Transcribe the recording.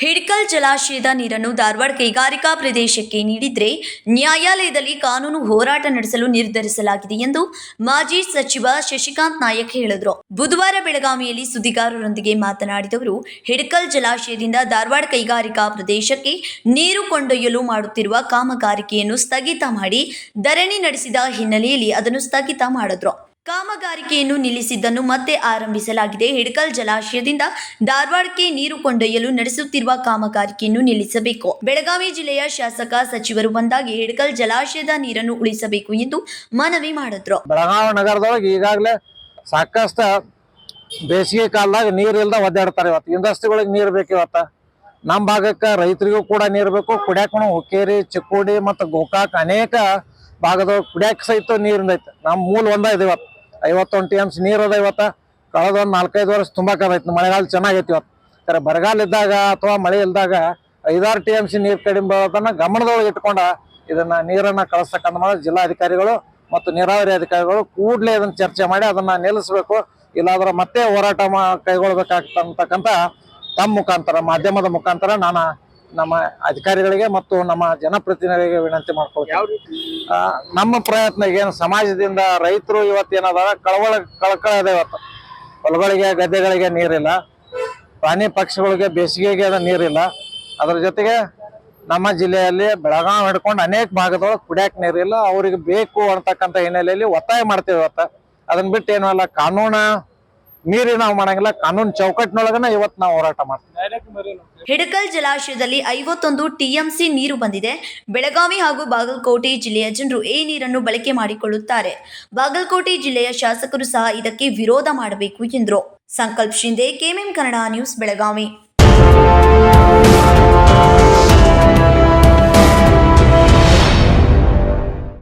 ಹಿಡ್ಕಲ್ ಜಲಾಶಯದ ನೀರನ್ನು ಧಾರವಾಡ ಕೈಗಾರಿಕಾ ಪ್ರದೇಶಕ್ಕೆ ನೀಡಿದ್ರೆ ನ್ಯಾಯಾಲಯದಲ್ಲಿ ಕಾನೂನು ಹೋರಾಟ ನಡೆಸಲು ನಿರ್ಧರಿಸಲಾಗಿದೆ ಎಂದು ಮಾಜಿ ಸಚಿವ ಶಶಿಕಾಂತ್ ನಾಯಕ್ ಹೇಳಿದರು. ಬುಧವಾರ ಬೆಳಗಾವಿಯಲ್ಲಿ ಸುದ್ದಿಗಾರರೊಂದಿಗೆ ಮಾತನಾಡಿದವರು, ಹಿಡ್ಕಲ್ ಜಲಾಶಯದಿಂದ ಧಾರವಾಡ ಕೈಗಾರಿಕಾ ಪ್ರದೇಶಕ್ಕೆ ನೀರು ಕೊಂಡೊಯ್ಯಲು ಮಾಡುತ್ತಿರುವ ಕಾಮಗಾರಿಕೆಯನ್ನು ಸ್ಥಗಿತ ಮಾಡಿ ಧರಣಿ ನಡೆಸಿದ ಹಿನ್ನೆಲೆಯಲ್ಲಿ ಅದನ್ನು ಸ್ಥಗಿತ ಮಾಡಿದ್ರು. ಕಾಮಗಾರಿಕೆಯನ್ನು ನಿಲ್ಲಿಸಿದ್ದನ್ನು ಮತ್ತೆ ಆರಂಭಿಸಲಾಗಿದೆ. ಹಿಡ್ಕಲ್ ಜಲಾಶಯದಿಂದ ಧಾರವಾಡಕ್ಕೆ ನೀರು ಕೊಂಡೊಯ್ಯಲು ನಡೆಸುತ್ತಿರುವ ಕಾಮಗಾರಿಕೆಯನ್ನು ನಿಲ್ಲಿಸಬೇಕು. ಬೆಳಗಾವಿ ಜಿಲ್ಲೆಯ ಶಾಸಕ ಸಚಿವರು ಬಂದಾಗಿ ಹಿಡ್ಕಲ್ ಜಲಾಶಯದ ನೀರನ್ನು ಉಳಿಸಬೇಕು ಎಂದು ಮನವಿ ಮಾಡಿದ್ರು. ಬೆಳಗಾವಿ ನಗರದೊಳಗೆ ಈಗಾಗಲೇ ಸಾಕಷ್ಟು ಬೇಸಿಗೆ ಕಾಲದಾಗ ನೀರು ಇಲ್ದ ಒದ್ದಾಡ್ತಾರೆ. ಇವತ್ತು ಇಂಡಸ್ಟ್ರಿಗಳಿಗೆ ನೀರು ಬೇಕು. ಇವತ್ತು ನಮ್ಮ ಭಾಗಕ್ಕೆ ರೈತರಿಗೂ ಕೂಡ ನೀರು ಬೇಕು. ಕುಡಿಯಾಕ ಹುಕ್ಕೇರಿ, ಚಿಕ್ಕೋಡಿ ಮತ್ತು ಗೋಕಾಕ್ ಅನೇಕ ಭಾಗದೊಳಗೆ ಕುಡಿಯಾಕ ಸಹಿತ ನೀರಿಂದ ಐತೆ. ನಮ್ಮ ಮೂಲ ಒಂದ ಇದೆ. ಇವತ್ತು 51 TMC ನೀರು ಅದ. ಇವತ್ತು ಕಳೆದ ಒಂದು 4-5 ವರ್ಷ ತುಂಬಾಕೈತಿ. ಮಳೆಗಾಲ ಚೆನ್ನಾಗೈತಿ. ಇವತ್ತು ಬರಗಾಲ ಇದ್ದಾಗ ಅಥವಾ ಮಳೆ ಇಲ್ದಾಗ 5-6 TMC ನೀರು ಕಡಿಮೆ ಬರೋದನ್ನ ಗಮನದೊಳಗೆ ಇಟ್ಕೊಂಡ ಇದನ್ನ ನೀರನ್ನ ಕಳಿಸ್ತಕ್ಕಂಥ ಮಾಡಿ ಜಿಲ್ಲಾಧಿಕಾರಿಗಳು ಮತ್ತು ನೀರಾವರಿ ಅಧಿಕಾರಿಗಳು ಕೂಡಲೇ ಇದನ್ನ ಚರ್ಚೆ ಮಾಡಿ ಅದನ್ನ ನಿಲ್ಲಿಸಬೇಕು. ಇಲ್ಲಾಂದ್ರೆ ಮತ್ತೆ ಹೋರಾಟ ಕೈಗೊಳ್ಬೇಕಾಗ್ತಕ್ಕಂಥ ತಮ್ಮ ಮುಖಾಂತರ, ಮಾಧ್ಯಮದ ಮುಖಾಂತರ ನಾನು ನಮ್ಮ ಅಧಿಕಾರಿಗಳಿಗೆ ಮತ್ತು ನಮ್ಮ ಜನಪ್ರತಿನಿಧಿಗಳಿಗೆ ವಿನಂತಿ ಮಾಡ್ಕೊಳ್ತೀನಿ. ನಮ್ಮ ಪ್ರಯತ್ನ ಏನು ಸಮಾಜದಿಂದ ರೈತರು ಇವತ್ತೇನದ ಕಳಕಳದ. ಇವತ್ತು ಹೊಲಗಳಿಗೆ, ಗದ್ದೆಗಳಿಗೆ ನೀರಿಲ್ಲ. ಪ್ರಾಣಿ ಪಕ್ಷಿಗಳಿಗೆ ಬೇಸಿಗೆಗೆ ನೀರಿಲ್ಲ. ಅದ್ರ ಜೊತೆಗೆ ನಮ್ಮ ಜಿಲ್ಲೆಯಲ್ಲಿ ಬೆಳಗಾವಿ ಹಿಡ್ಕೊಂಡು ಅನೇಕ ಭಾಗದೊಳಗೆ ಕುಡಿಯಾಕ ನೀರಿಲ್ಲ. ಅವ್ರಿಗೆ ಬೇಕು ಅಂತಕ್ಕಂಥ ಹಿನ್ನೆಲೆಯಲ್ಲಿ ಒತ್ತಾಯ ಮಾಡ್ತೇವೆ. ಇವತ್ತು ಅದನ್ನ ಬಿಟ್ಟು ಏನೂ ಅಲ್ಲ, ಕಾನೂನು ಮೀರಿ ನಾವು ಮಾಡಂಗಿಲ್ಲ. ಕಾನೂನು ಚೌಕಟ್ಟಿನೊಳಗನ ಇವತ್ತು ನಾವು ಹೋರಾಟ ಮಾಡ್ತೀವಿ. ಹಿಡಕಲ್ ಜಲಾಶಯದಲ್ಲಿ 51 TMC ನೀರು ಬಂದಿದೆ. ಬೆಳಗಾವಿ ಹಾಗೂ ಬಾಗಲಕೋಟೆ ಜಿಲ್ಲೆಯ ಜನರು ಈ ನೀರನ್ನು ಬಳಕೆ ಮಾಡಿಕೊಳ್ಳುತ್ತಾರೆ. ಬಾಗಲಕೋಟೆ ಜಿಲ್ಲೆಯ ಶಾಸಕರು ಸಹ ಇದಕ್ಕೆ ವಿರೋಧ ಮಾಡಬೇಕು ಎಂದರು. ಸಂಕಲ್ಪ ಶಿಂದೆ, ಕೆಎಂಎಂ ಕನ್ನಡ ನ್ಯೂಸ್, ಬೆಳಗಾವಿ.